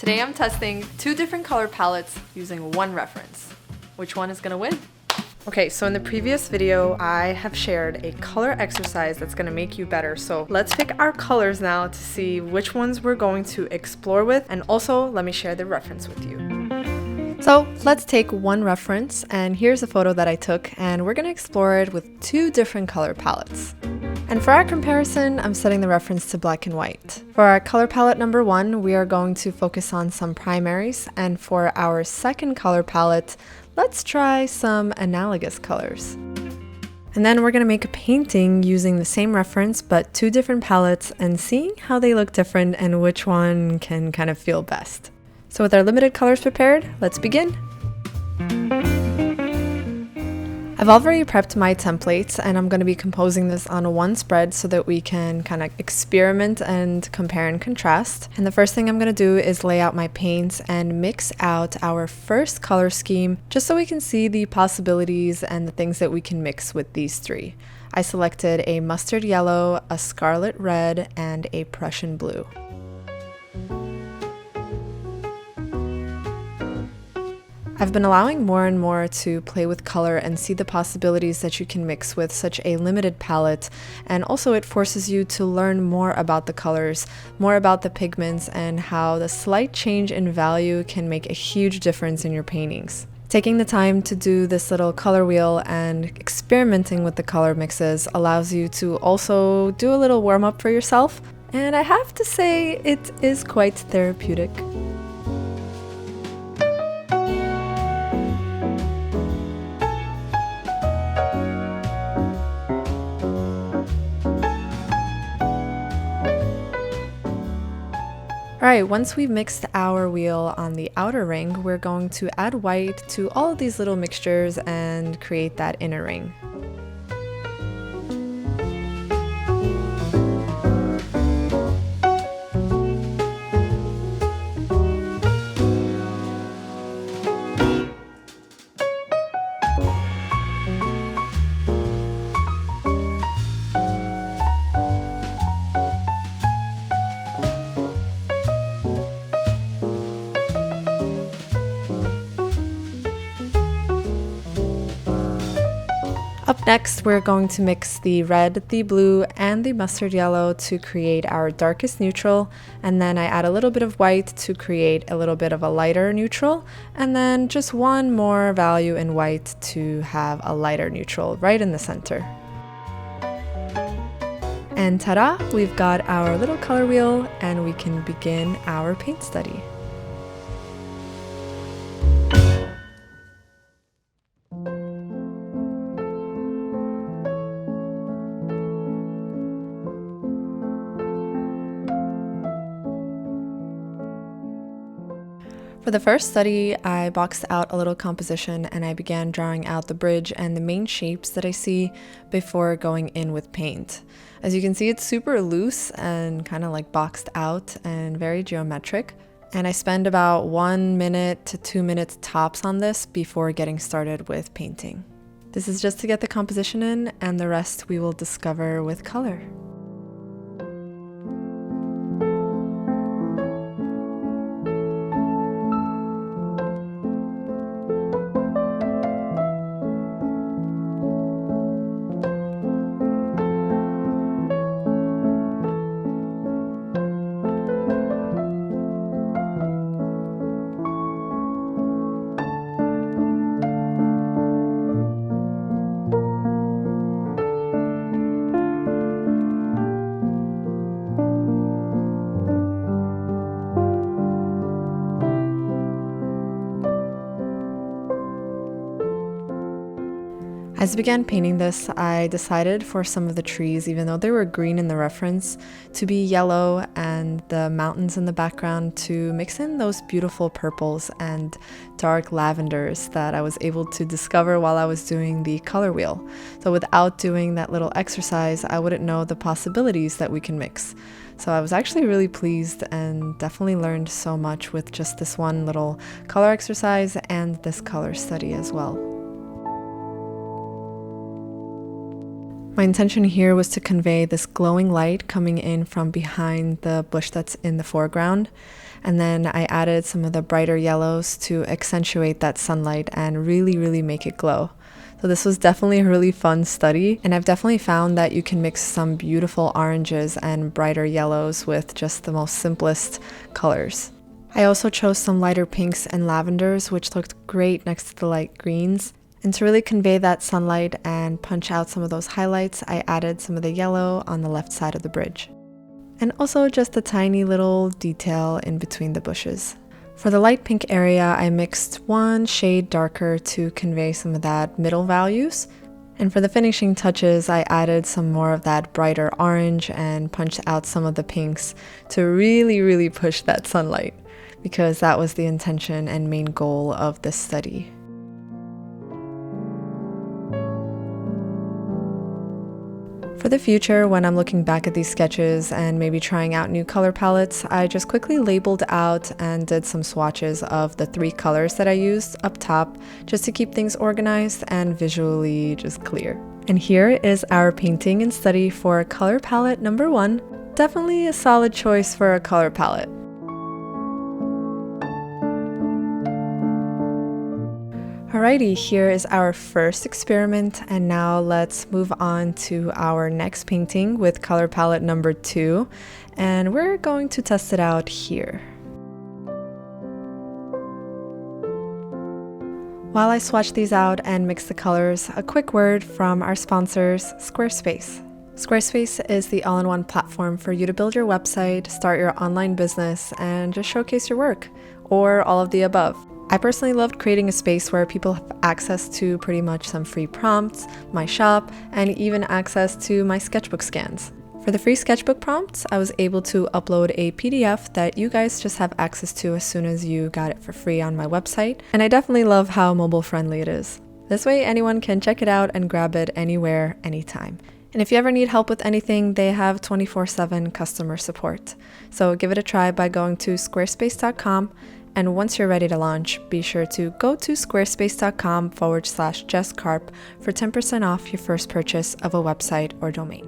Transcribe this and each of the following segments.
Today I'm testing two different color palettes using one reference. Which one is gonna win? Okay, so in the previous video, I have shared a color exercise that's gonna make you better. So let's pick our colors now to see which ones we're going to explore with, and also let me share the reference with you. So let's take one reference, and here's a photo that I took, and we're gonna explore it with two different color palettes. And for our comparison, I'm setting the reference to black and white. For our color palette number 1, we are going to focus on some primaries, and for our second color palette, let's try some analogous colors. And then we're gonna make a painting using the same reference but two different palettes and seeing how they look different and which one can kind of feel best. So with our limited colors prepared, let's begin. I've already prepped my templates and I'm going to be composing this on one spread so that we can kind of experiment and compare and contrast. And the first thing I'm going to do is lay out my paints and mix out our first color scheme just so we can see the possibilities and the things that we can mix with these three. I selected a mustard yellow, a scarlet red, and a Prussian blue. I've been allowing more and more to play with color and see the possibilities that you can mix with such a limited palette, and also it forces you to learn more about the colors, more about the pigments, and how the slight change in value can make a huge difference in your paintings. Taking the time to do this little color wheel and experimenting with the color mixes allows you to also do a little warm-up for yourself, and I have to say it is quite therapeutic. Alright, once we've mixed our wheel on the outer ring, we're going to add white to all of these little mixtures and create that inner ring. Up next, we're going to mix the red, the blue, and the mustard yellow to create our darkest neutral, and then I add a little bit of white to create a little bit of a lighter neutral, and then just one more value in white to have a lighter neutral right in the center. And ta-da! We've got our little color wheel, and we can begin our paint study. For the first study, I boxed out a little composition and I began drawing out the bridge and the main shapes that I see before going in with paint. As you can see, it's super loose and kind of like boxed out and very geometric. And I spend about 1 minute to 2 minutes tops on this before getting started with painting. This is just to get the composition in, and the rest we will discover with color. As I began painting this, I decided for some of the trees, even though they were green in the reference, to be yellow, and the mountains in the background to mix in those beautiful purples and dark lavenders that I was able to discover while I was doing the color wheel. So without doing that little exercise, I wouldn't know the possibilities that we can mix. So I was actually really pleased and definitely learned so much with just this one little color exercise and this color study as well. My intention here was to convey this glowing light coming in from behind the bush that's in the foreground. And then I added some of the brighter yellows to accentuate that sunlight and really make it glow. So this was definitely a really fun study, and I've definitely found that you can mix some beautiful oranges and brighter yellows with just the most simplest colors. I also chose some lighter pinks and lavenders, which looked great next to the light greens. And to really convey that sunlight and punch out some of those highlights, I added some of the yellow on the left side of the bridge. And also just a tiny little detail in between the bushes. For the light pink area, I mixed one shade darker to convey some of that middle values. And for the finishing touches, I added some more of that brighter orange and punched out some of the pinks to really push that sunlight, because that was the intention and main goal of this study. For the future, when I'm looking back at these sketches and maybe trying out new color palettes, I just quickly labeled out and did some swatches of the 3 colors that I used up top, just to keep things organized and visually just clear. And here is our painting and study for color palette number 1. Definitely a solid choice for a color palette. Alrighty, here is our first experiment, and now let's move on to our next painting with color palette number 2, and we're going to test it out here. While I swatch these out and mix the colors, a quick word from our sponsors, Squarespace. Squarespace is the all-in-one platform for you to build your website, start your online business, and just showcase your work, or all of the above. I personally loved creating a space where people have access to pretty much some free prompts, my shop, and even access to my sketchbook scans. For the free sketchbook prompts, I was able to upload a PDF that you guys just have access to as soon as you got it for free on my website, and I definitely love how mobile friendly it is. This way anyone can check it out and grab it anywhere, anytime. And if you ever need help with anything, they have 24/7 customer support. So give it a try by going to squarespace.com. And once you're ready to launch, be sure to go to squarespace.com/JessCarp for 10% off your first purchase of a website or domain.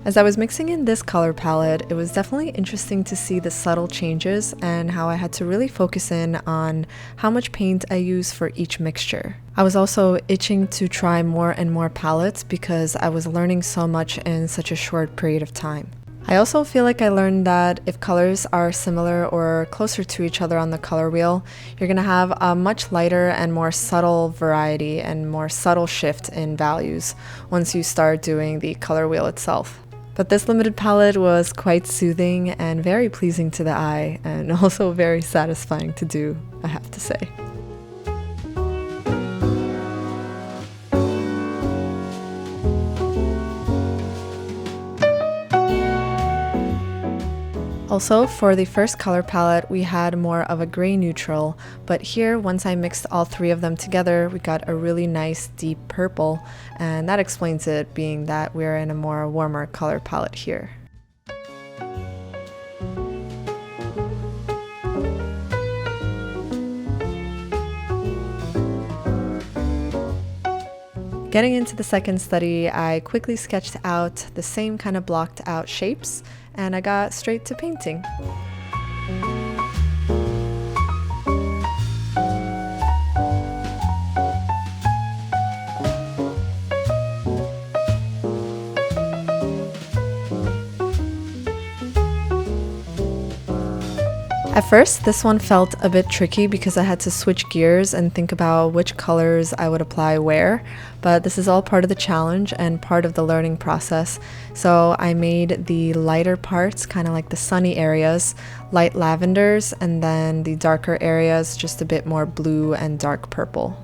As I was mixing in this color palette, it was definitely interesting to see the subtle changes and how I had to really focus in on how much paint I use for each mixture. I was also itching to try more and more palettes because I was learning so much in such a short period of time. I also feel like I learned that if colors are similar or closer to each other on the color wheel, you're going to have a much lighter and more subtle variety and more subtle shift in values once you start doing the color wheel itself. But this limited palette was quite soothing and very pleasing to the eye, and also very satisfying to do, I have to say. Also, for the first color palette, we had more of a gray neutral, but here, once I mixed all 3 of them together, we got a really nice deep purple, and that explains it, being that we're in a more warmer color palette here. Getting into the second study, I quickly sketched out the same kind of blocked out shapes, and I got straight to painting. At first, this one felt a bit tricky because I had to switch gears and think about which colors I would apply where, but this is all part of the challenge and part of the learning process. So I made the lighter parts, kind of like the sunny areas, light lavenders, and then the darker areas just a bit more blue and dark purple.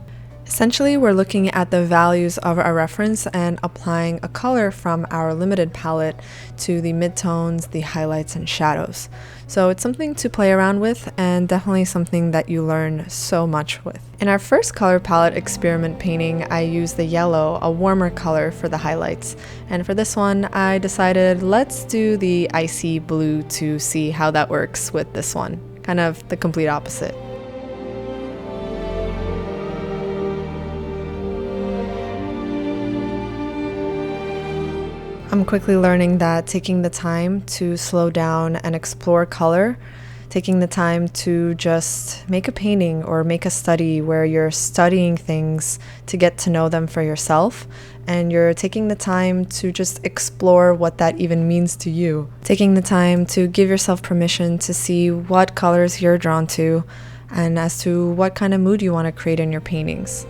Essentially, we're looking at the values of our reference and applying a color from our limited palette to the midtones, the highlights, and shadows. So it's something to play around with, and definitely something that you learn so much with. In our first color palette experiment painting, I used the yellow, a warmer color, for the highlights. And for this one, I decided let's do the icy blue to see how that works with this one. Kind of the complete opposite. I'm quickly learning that taking the time to slow down and explore color, taking the time to just make a painting or make a study where you're studying things to get to know them for yourself, and you're taking the time to just explore what that even means to you. Taking the time to give yourself permission to see what colors you're drawn to and as to what kind of mood you want to create in your paintings.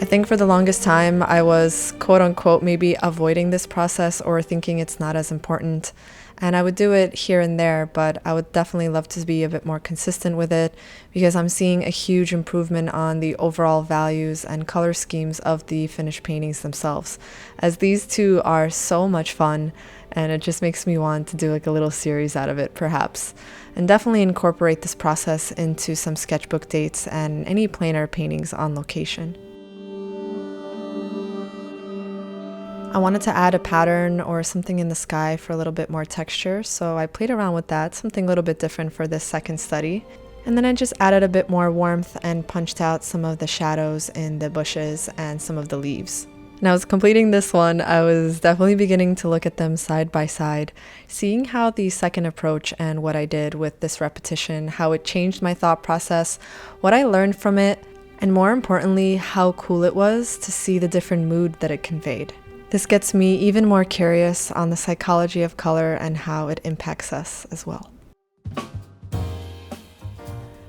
I think for the longest time I was quote unquote maybe avoiding this process or thinking it's not as important. And I would do it here and there, but I would definitely love to be a bit more consistent with it because I'm seeing a huge improvement on the overall values and color schemes of the finished paintings themselves, as these two are so much fun, and it just makes me want to do like a little series out of it perhaps, and definitely incorporate this process into some sketchbook dates and any plein air paintings on location. I wanted to add a pattern or something in the sky for a little bit more texture, so I played around with that, something a little bit different for this second study. And then I just added a bit more warmth and punched out some of the shadows in the bushes and some of the leaves. And I was completing this one, I was definitely beginning to look at them side by side, seeing how the second approach and what I did with this repetition, how it changed my thought process, what I learned from it, and more importantly, how cool it was to see the different mood that it conveyed. This gets me even more curious on the psychology of color and how it impacts us as well.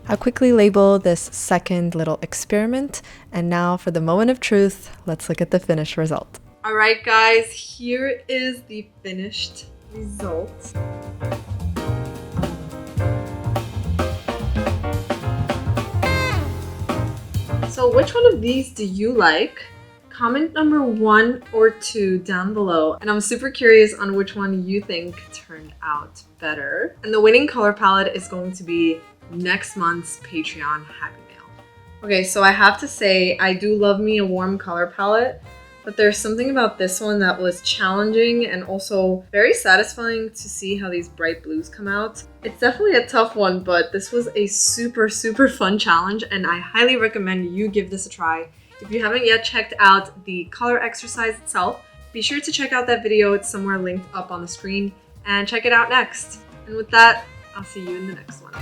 I'll quickly label this second little experiment, and now for the moment of truth, let's look at the finished result. All right, guys, here is the finished result. So which one of these do you like? Comment number 1 or 2 down below, and I'm super curious on which one you think turned out better. And the winning color palette is going to be next month's Patreon Happy Mail. Okay, so I have to say I do love me a warm color palette, but there's something about this one that was challenging and also very satisfying to see how these bright blues come out. It's definitely a tough one, but this was a super fun challenge, and I highly recommend you give this a try. If you haven't yet checked out the color exercise itself, be sure to check out that video. It's somewhere linked up on the screen, and check it out next. And with that, I'll see you in the next one.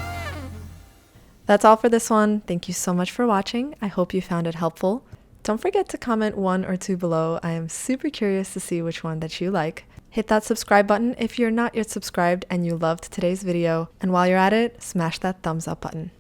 That's all for this one. Thank you so much for watching. I hope you found it helpful. Don't forget to comment 1 or 2 below. I am super curious to see which one that you like. Hit that subscribe button if you're not yet subscribed and you loved today's video. And while you're at it, smash that thumbs up button.